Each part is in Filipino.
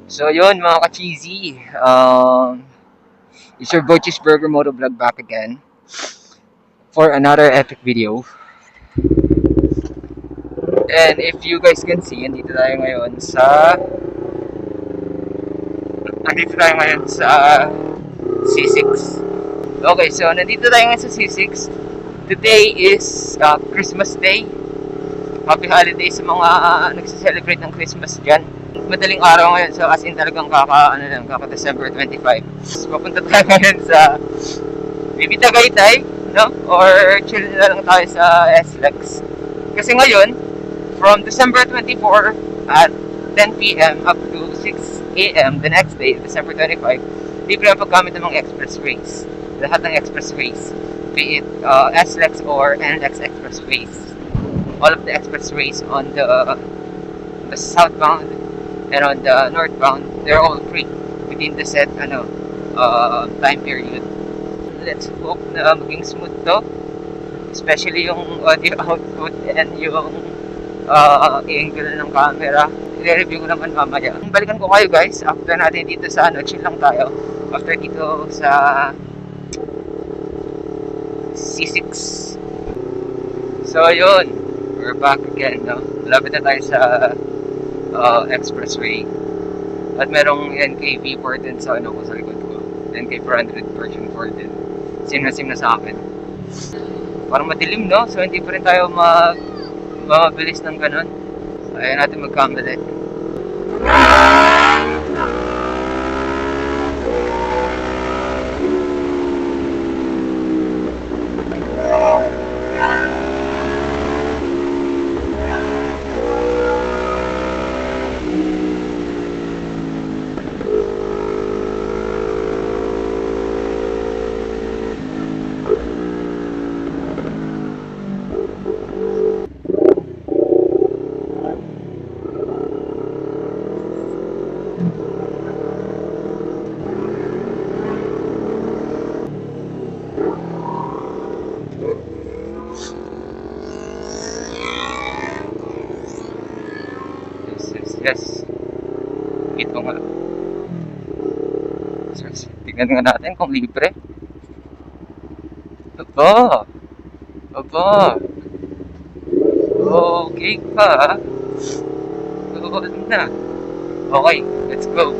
So yun mga ka-cheesy, it's your boy Cheeseburger Moto Vlog back again for another epic video. And if you guys can see, andito tayo ngayon sa C6. Okay, so nandito tayo ngayon sa C6. Today is Christmas Day. Happy holiday sa mga nagse-celebrate ng Christmas dyan. Madaling araw ngayon, so as in talagang kaka December 25. So, papunta tayo ngayon sa maybe Tagaytay, no? Or chill na lang tayo sa SLEX. Kasi ngayon, from December 24 at 10 p.m. up to 6 a.m. the next day, December 25, libre ang paggamit ng mga expressways. Lahat ng expressways, be it SLEX or NLEX expressways. All of the expressways on the southbound and on the northbound, they're all free within the set time period. Let's hope na maging smooth to, especially yung audio output and yung angle ng camera. I-review ko naman mamaya. Balikan ko kayo guys after natin dito sa chill lang tayo after dito sa C6. So yun, we're back again, no? Malapit na tayo sa expressway. At merong NK-V4 din sa ko sa likod ko. NK400 version 4 din. Sim na sa akin. Parang madilim, no? So hindi pa rin tayo mabilis ng ganun. So ayaw natin magkamali. Yes. Ito nga. So, tignan nga natin kung libre. Aba! Aba! Okay pa. Oo na. Okay, let's go.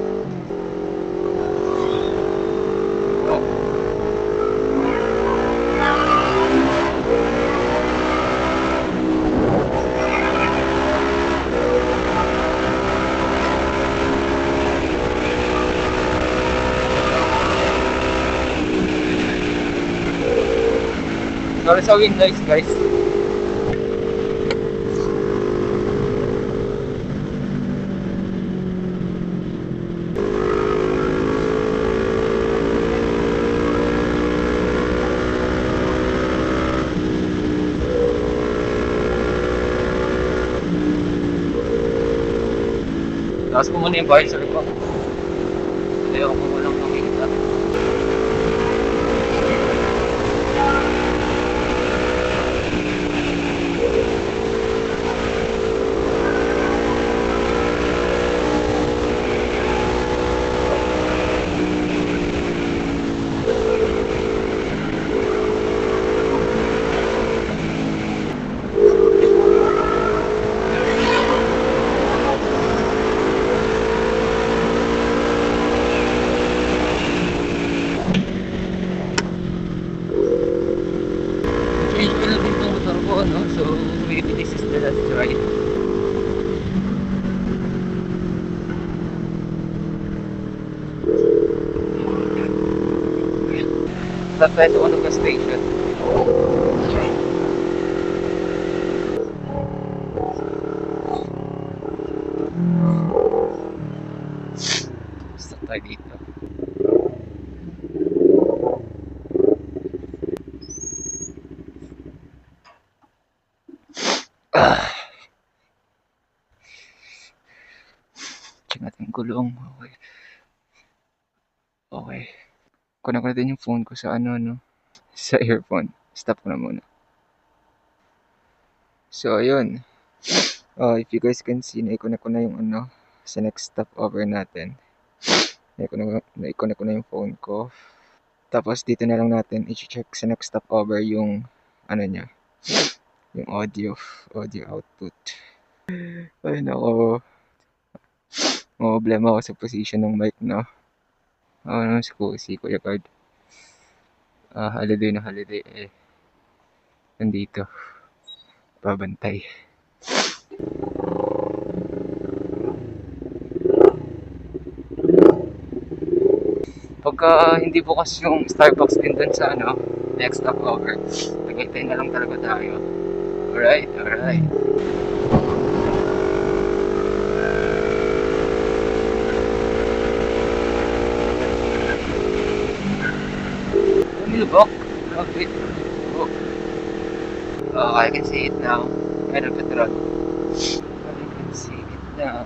Sorry sa wind noise guys. Tapos ko muna yung visor ko. Ayaw ko walang makikita. Change ko na din itong motor ko, no? So maybe this is the last ride. Stop tayo sa Onoga Station. Stop tayo dito. Check natin yung gulong. Okay. Okay. Kunin ko na din yung phone ko sa sa earphone. Stop ko na muna. So, ayun. If you guys can see, na-connect ko na yung sa next stopover natin. Na-connect ko na yung phone ko. Tapos dito na lang natin i-check sa next stopover yung ano niya, yung audio output. Ay nako, problema ako sa position ng mic, no? Ano si Kuya Card. Holiday na holiday eh. Nandito. Babantay. Pagka hindi bukas yung Starbucks din dun sa ano, next stopover, Tagaytay na lang talaga tayo. Alright. Nilbok. Okay. Oh, I can see it now. Meron petrol. I can see it now.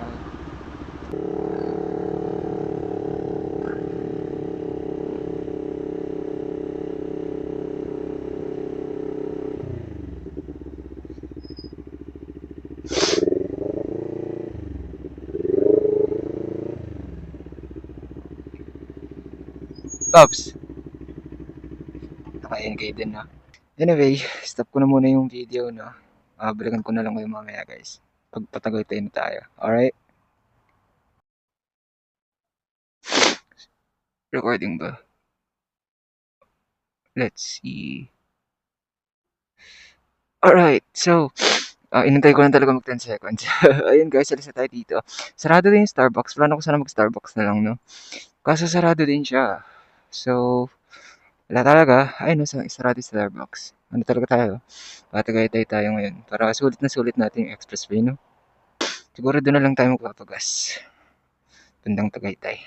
Pops, nakain kayo din na. Anyway, stop ko na muna yung video, no? Balikan ko na lang kayo mamaya, guys. Pagpatagal tayo na tayo. Alright? Recording ba? Let's see. Alright, so, inantay ko lang talaga mag 10 seconds. Ayun guys, alis na tayo dito. Sarado din yung Starbucks. Plano ko sana mag-Starbucks na lang, no? Kaso sarado din siya. So, wala talaga. Ay, no, sarado yung Starbucks. Ano talaga tayo? Tagaytay tayo ngayon. Para sulit na sulit natin yung expressway, no? Siguro doon na lang tayo magpapagas. Bandang Tagaytay.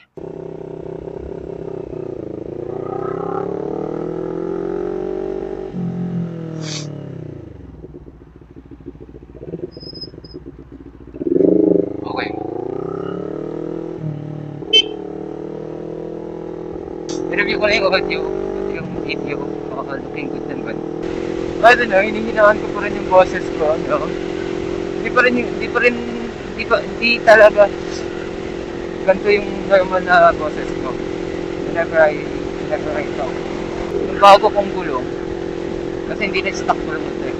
Okay. I-review ko na yung audio. Yung video. Looking good naman. I don't know, hinihinaan ko pa rin yung boses ko. No? Hindi talaga ganito yung normal na boses ko. Whenever I talk. Yung bago kong gulong, kasi hindi na-stuck ko lang ito eh.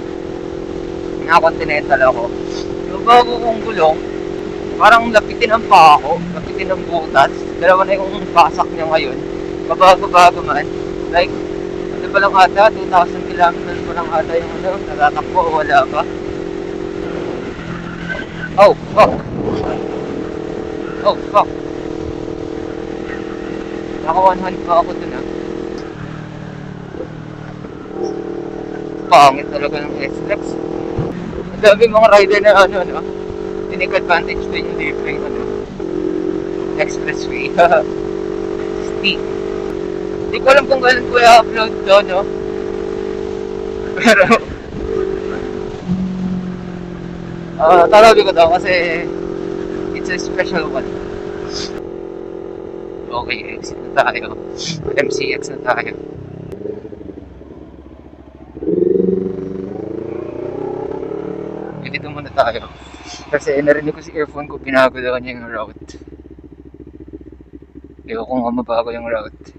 Naka-continental ako. Yung bago kong gulong, parang lapitin ang paa ko, lapitin ang butas. Dalawa na yung pasak niya ngayon. Mabago-bago man. Like, ano pa lang ata, 2,000 kilometers pa lang ata yung ano, natatakbo o wala pa. Oh, fuck. Naka 100 pa ako dun ah. Pangit talaga ng S-Lex. Ang dami mga rider na ano, take advantage din yung libreng ano, expressway. Steep. Hindi ko alam kung gano'n ko i-upload to, no? Pero, tarabi ko daw kasi it's a special one. Okay, exit na tayo. MCX na tayo. Dito muna tayo. Kasi narinig ko si earphone ko, pinago daw niya yung route. Ewan ko nga mabago yung route.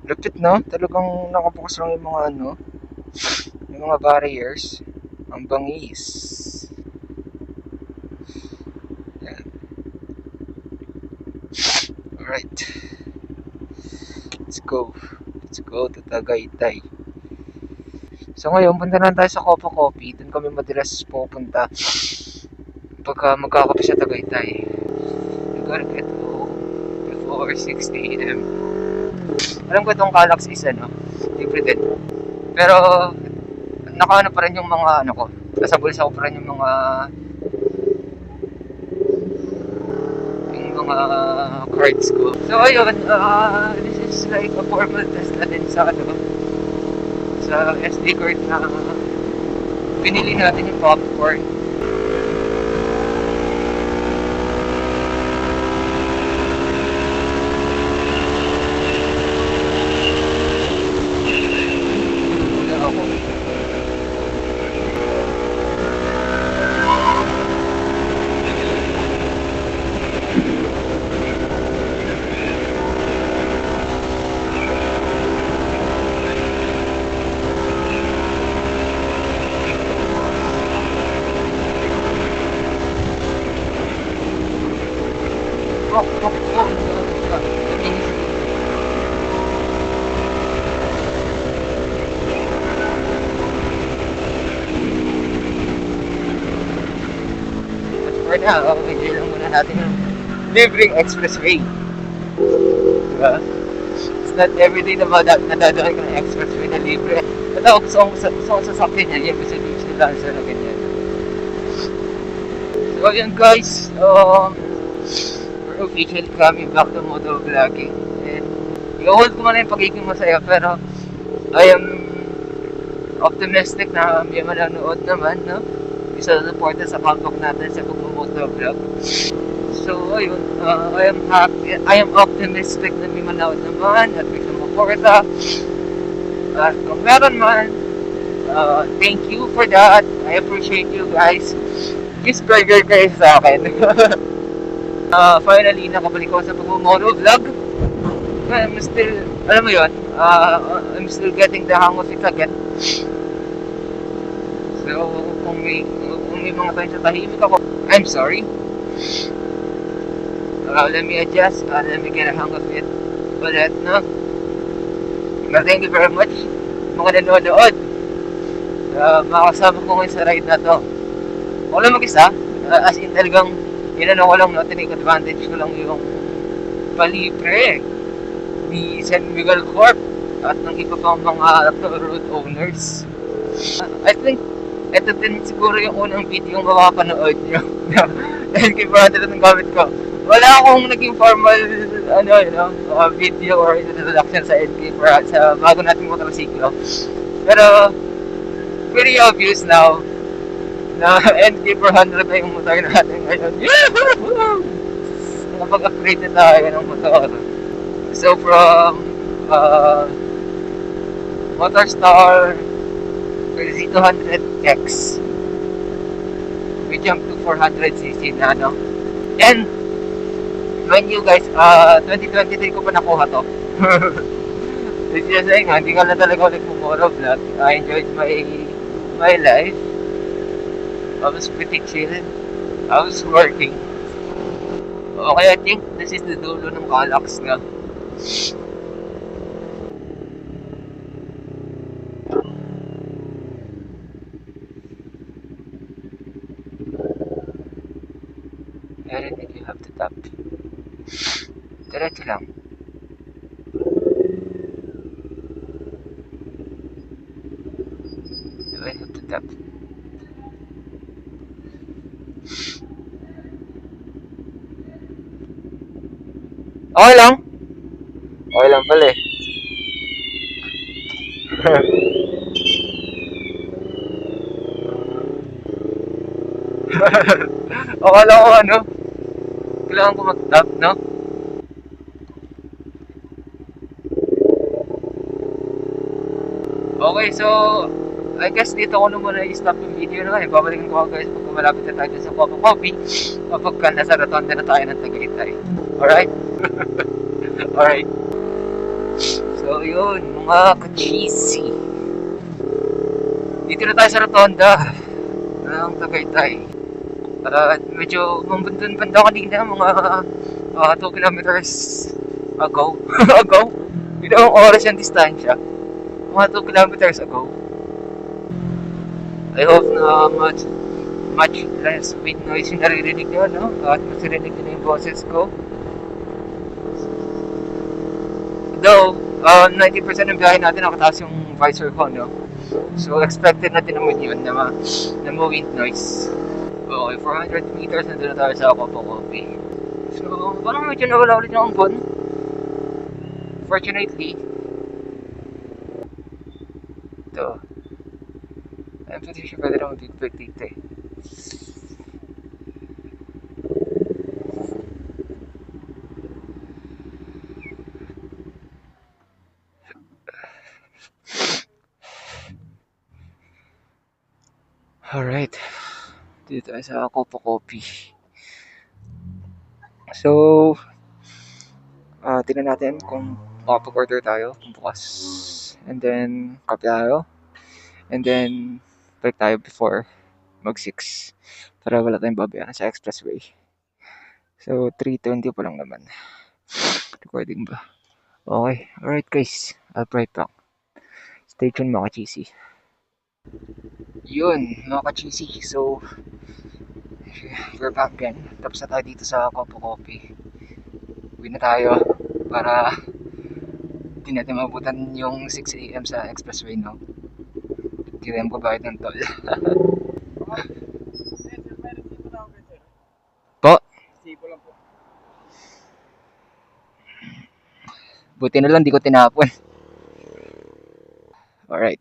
Lupit, no? Talagang nakabukas lang yung mga ano, yung mga barriers. Ang bangis. Yan. Alright. Let's go to Tagaytay. So ngayon, punta na tayo sa Copa Coffee. Doon kami madalas pupunta pagka magkakape sa Tagaytay. You gotta get home before 6 AM. Alam ko itong Calax is ano, libre din. Pero nakaano pa rin yung mga ano ko. Nasa bulsa ko pa rin yung mga cards ko. So ayun, this is like a formal test na din sa ano, sa SD card na pinili natin yung popcorn. Oh, oh, oh. For now, enjoy lang muna natin yung libreng expressway. Diba? It's not everyday na nadadaan ka ng expressway na libre. Ito, gusto kong sasakyan niya, yung Mitsubishi Lancer na ganyan. So, yun guys, we're officially coming back to motovlogging. And, i-hold ko muna yung pagiging masaya, pero I am optimistic na may manonood naman, no? Isa na supporter sa comeback natin sa pag-motovlog. So, ayun, I am optimistic na may manood naman at may sumuporta. At kung meron man, thank you for that. I appreciate you guys. Kiss burger kayo sa akin. Finally, nakabalik ko sa pag-motovlog. I'm still, alam mo yun, I'm still getting the hang of it again. So, kung may mga tayo sa tahimik ako, I'm sorry. Let me adjust, let me get a hang of it ulit, no? Thank you very much, mga nanonood. Makasama ko ngayon sa ride na to. Ako lang mag-isa, as in talagang, ko lang, no? Tinake advantage ko lang yung palibre ni San Miguel Corp at ng iba pang mga road owners. I think ito din siguro yung unang video yung mapapanood nyo. Dahil kay brother ng gamit ko. Wala akong naging formal video or introduction sa NK sa bago nating motorsiklo. Pero pretty obvious now na NK400 na yung motor natin ngayon. Nakapag-upgrade na tayo ng motor. So from Motorstar Z200X, we jump to 400cc na, no? And mind you guys, 2023 ko pa nakuha to. It's just saying, hindi ka na talaga ulit nag-motovlog. I enjoyed my life. I was pretty chill. I was working. Okay, I think this is the dulo ng Calax na. I don't think you have to tap. Diretso lang. Do I have to tap? Okay lang. Okay lang pala eh. Akala ko ano, kailangan ko mag-tap, no? Okay, so I guess dito ko na muna i-stop yung video na ngayon. Babalikan ko guys pag malapit na tayo sa Coco Coffee o pagka nasa rotonda na tayo ng Tagaytay. Alright? Alright. So yun, mga ka-cheesy. Dito na tayo sa rotonda ng Tagaytay. Medyo mambundon banda kanina, mga 2 kilometers ago. Ago? Ilang oras yung distansya? Mga 2 kilometers ago. I hope na much less wind noise yung naririnig nyo, no? At mas narinig nyo na yung boses ko. Though, 90% ng biyahe natin nakataas yung visor ko, no? So, expected natin naman yun na wind noise. Okay, 400 meters na doon na tayo sa Coco Coffee. So, parang medyo nawala ulit yung ambon. Fortunately, ito, I'm pretty sure pwede na mag-big dito eh. Alright, dito tayo sa Coco Coffee. So, tingnan natin kung makapag-order tayo kung bukas. And then, kape tayo. And then, balik tayo before mag 6 para wala tayong babayaran sa expressway. So, 3:20 pa lang naman. Recording ba? Okay. Alright guys. I'll be right back. Stay tuned mga ka-cheesy. Yun, mga ka-cheesy. So, we're back again. Tapos na tayo dito sa Copo Coffee. Uwi na tayo para hindi natin mabutan yung 6 AM sa expressway, no? Hindi rin ko bayad ng toll. Po? Buti na lang di ko tinapon. Alright.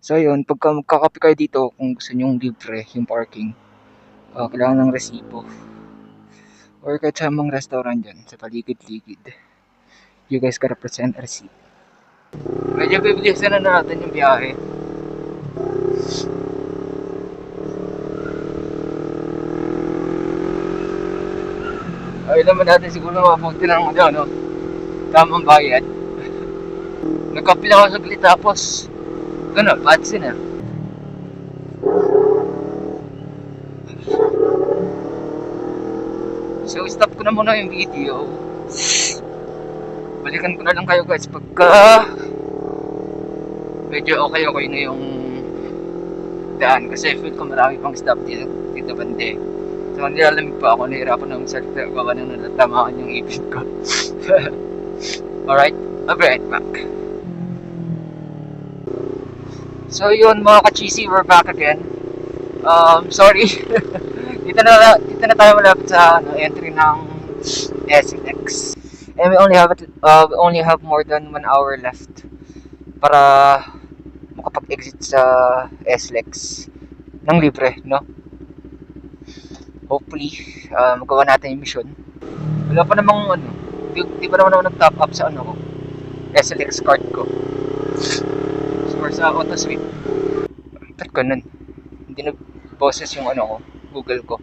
So yun, pagka magkakape kayo dito, kung gusto nyong libre yung parking, kailangan ng resibo. Or kahit sa mga restaurant dyan, sa paligid-ligid, you guys gotta present a receipt. Medyo bibilisan na natin yung biyahe. Ay naman natin siguro mabuti ng no? Tamang bayad. Nagkape lang ako saglit tapos ito na, patsi na. So stop ko na muna yung video. Balikan ko na lang kayo guys pagka medyo okay na yung daan kasi feel ko marami pang stop dito bande. So nilalamig pa ako, nahirapan na magsalita baka nang nalatamaan yung ipin ko. Alright, I'll be right back. So yun mga ka-cheesy, we're back again. Sorry. dito na tayo malapit sa entry ng SLEX. And we only have more than 1 hour left para makapag-exit sa SLEX ng libre, no? Hopefully, magawa natin yung mission. Wala pa namang di pa naman ako nag-top up sa ko, SLEX card ko. Or sa AutoSweep. Ba't ganun? Hindi nag-boses yung ko, Google ko.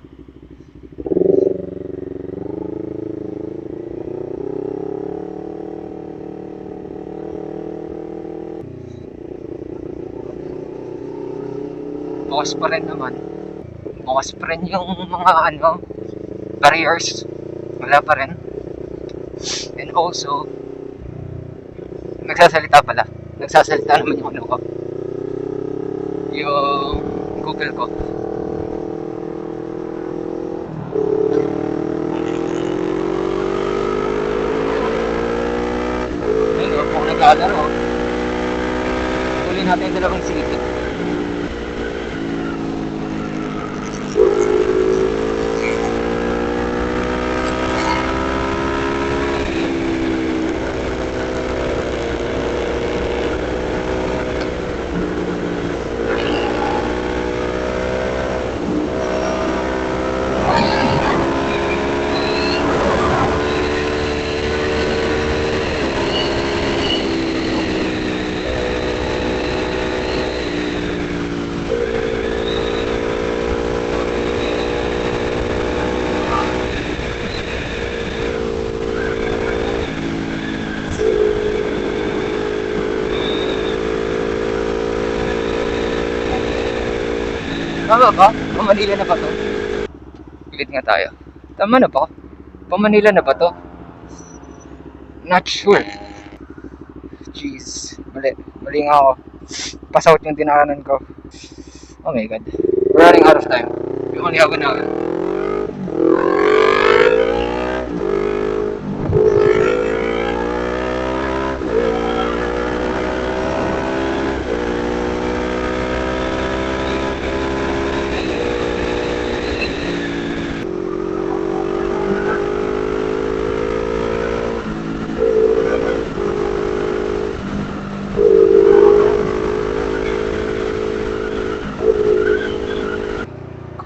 Bukas pa rin naman. Bukas pa rin yung mga barriers. Wala pa rin. And also, nagsasalita naman yung ko. Yung Google ko. Ayun, kung naglalaro, tuloy natin yung dalawang sikit. Tama ba? Pamanila na ba to? Pilit nga tayo. Tama na ba? Pamanila na ba to? Not sure. Jeez. Mali nga ako. Pass out yung tinaanan ko. Oh my god. We're running out of time. We only have an hour.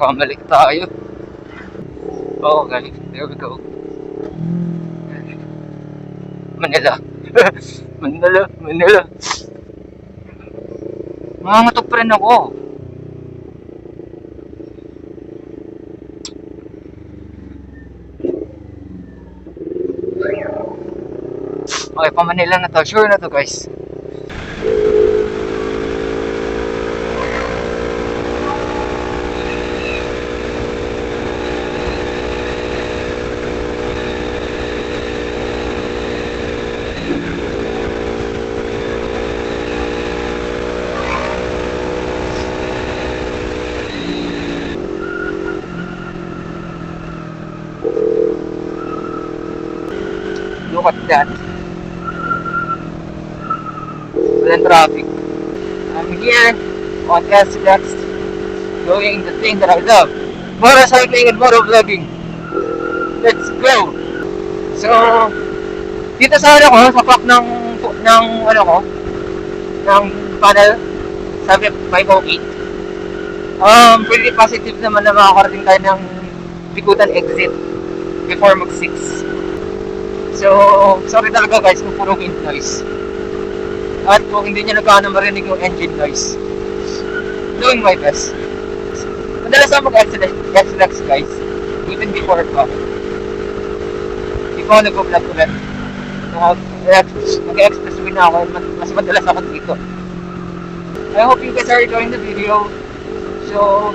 Kamali tayo. Okay, there we go. Manila. Manila. Mangangatok pa rin ako. Okay, pa Manila na to. Sure na to guys. Look at that. Walang traffic. I'm here on SLX doing the thing that I love. Motorcycling and motovlogging. Let's go! So, dito sa ano ko, sa pack ng ano ko, ng panel, sabi, may okay. Pretty positive naman na makakarating tayo ng Bikutan exit before mag 6. So, sorry talaga guys kung puro wind noise. At kung hindi nyo nagkaano marinig yung engine noise. Doing my best. Madalas ako mag-SLX guys, even before pa. Hindi ko nag-vlog ulit. Mag-expressway na ako, mas madalas ako dito. I hope you guys are enjoying the video. So,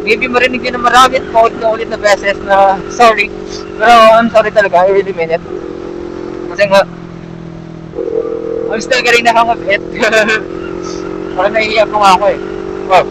maybe marinig nyo na marami at paulit na beses na sorry. Pero I'm sorry talaga, I really mean it. Kasi nga, I'm still getting the hang of it. Parang nahihiyak ko nga ako eh. Wow.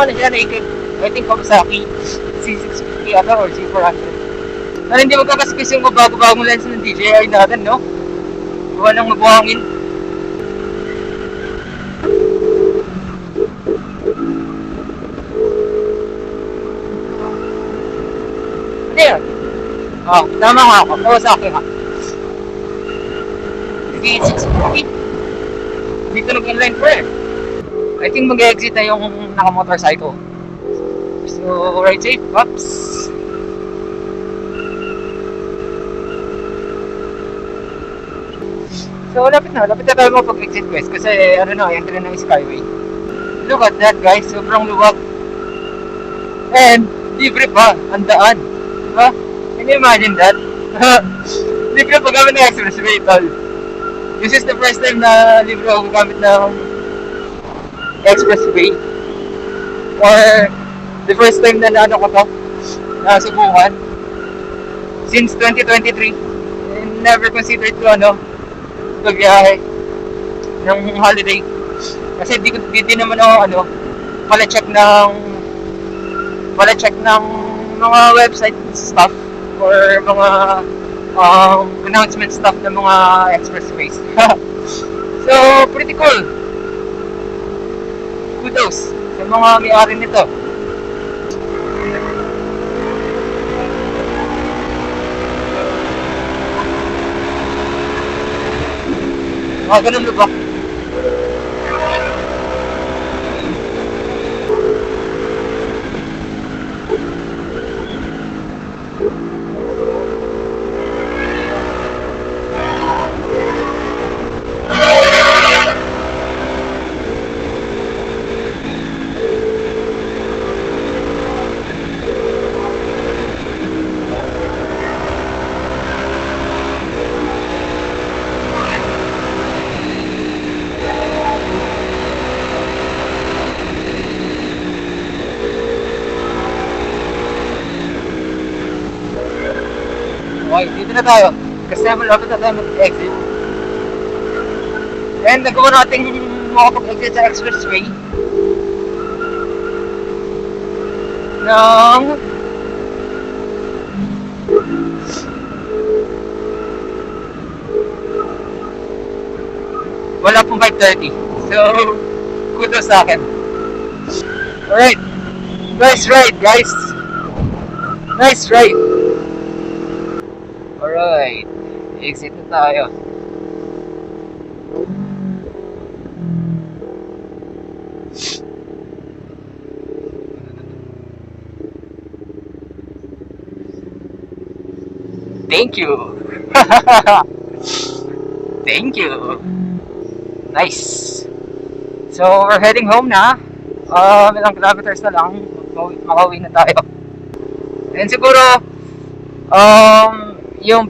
Ano siya na I think Kawasaki C650 ata or C400. Sana hindi magkakaspis yung bago-bagong lens ng DJI natin, no? Gawa ng mabuhangin. Ano yan? Oh, tama nga ako. Kawasaki nga. C650. Dito nag-inline for eh. I think mag-exit na yung naka-motorcycle. So, ride safe, pops! So, lapit na tayo mag-exit guys kasi ano na, entry ng Skyway. Look at that guys, sobrang luwag. And, libre pa, ang daan. Diba? Can you imagine that? Libre pa gamit ng expressway, tol. This is the first time na libre ako gamit ng expressway or the first time na ano ko to nasubukan since 2023 and never considered to pagbiyahe ng holiday kasi di naman ako pala-check ng mga website stuff or mga announcement stuff ng mga expressways. So pretty cool. Kudos sa mga may-ari nito. Ganun ba? Okay, dito na tayo. Kasi malapit na tayo mag-exit. And nagawa natin makapag-exit sa expressway ng wala pong 5:30. So, kudos sa akin. Alright. Nice ride, guys. Nice ride. Alright, exit na tayo. Thank you. Thank you. Nice. So, we're heading home na. Ilang kilometers na lang. Makauwi na tayo. And siguro, yung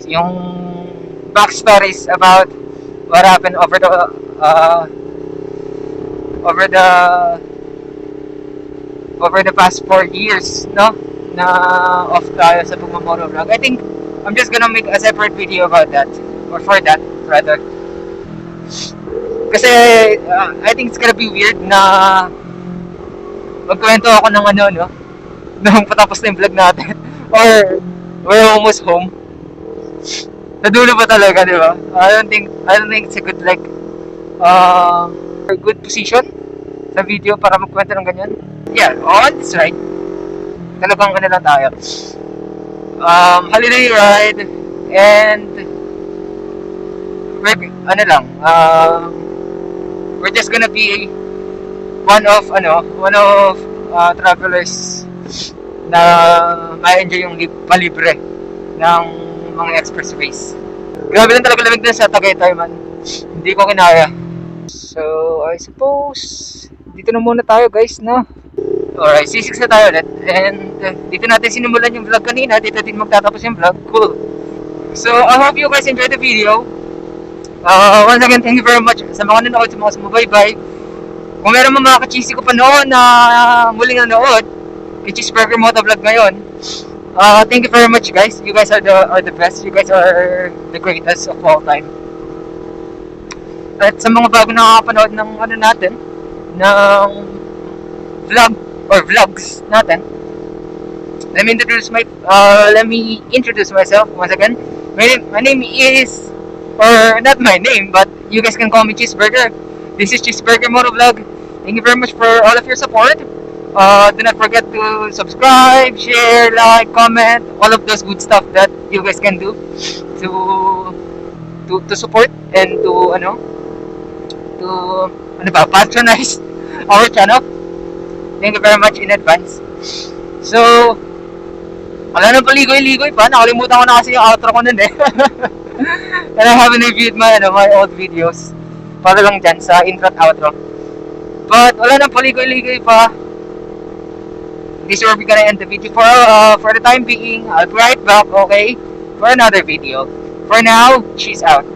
yung backstories about what happened over the over the past 4 years, no? Na off tayo sa pagmamotovlog. I think I'm just gonna make a separate video about that. Or for that, rather. Kasi, I think it's gonna be weird na magkwento ako ng ano, no? Nung patapos na yung vlog natin. Or, we're almost home. Sa dulo pa talaga, di ba? I don't think it's a good, like, a good position sa video para magkwento ng ganyan. Yeah, on this ride, talagang ano lang tayo. Holiday ride, and we're just gonna be one of travelers na ma-enjoy yung palibre ng mga expressways. Grabe lang talaga lamig din sa Tagaytay, man. Hindi ko kinaya. So, I suppose dito na muna tayo, guys, no? Alright, C6 na tayo ulit. And dito natin sinimulan yung vlog kanina. Dito din magtatapos yung vlog. Cool. So, I hope you guys enjoyed the video. Once again, thank you very much sa mga nanood, sa mga sumubaybay. Kung meron mga kachisi ko pa noon na muling nanood, kay Cheeseburger Motovlog ngayon, thank you very much, guys. You guys are the best. You guys are the greatest of all time. At sa mga bago nakakapanood ng ano natin, ng vlog or vlogs natin, let me introduce myself once again. My name is, or not my name, but you guys can call me Cheeseburger. This is Cheeseburger Motovlog. Thank you very much for all of your support. Do not forget to subscribe, share, like, comment, all of those good stuff that you guys can do to support and to patronize our channel. Thank you very much in advance. So, wala nang paligoy-ligoy pa. Nakalimutan ko na kasi yung outro ko nun eh. And I haven't reviewed my old videos. Para lang dyan sa intro at outro. But wala nang paligoy-ligoy pa. This is where we're gonna end the video for the time being. I'll be right back, okay? For another video. For now, she's out.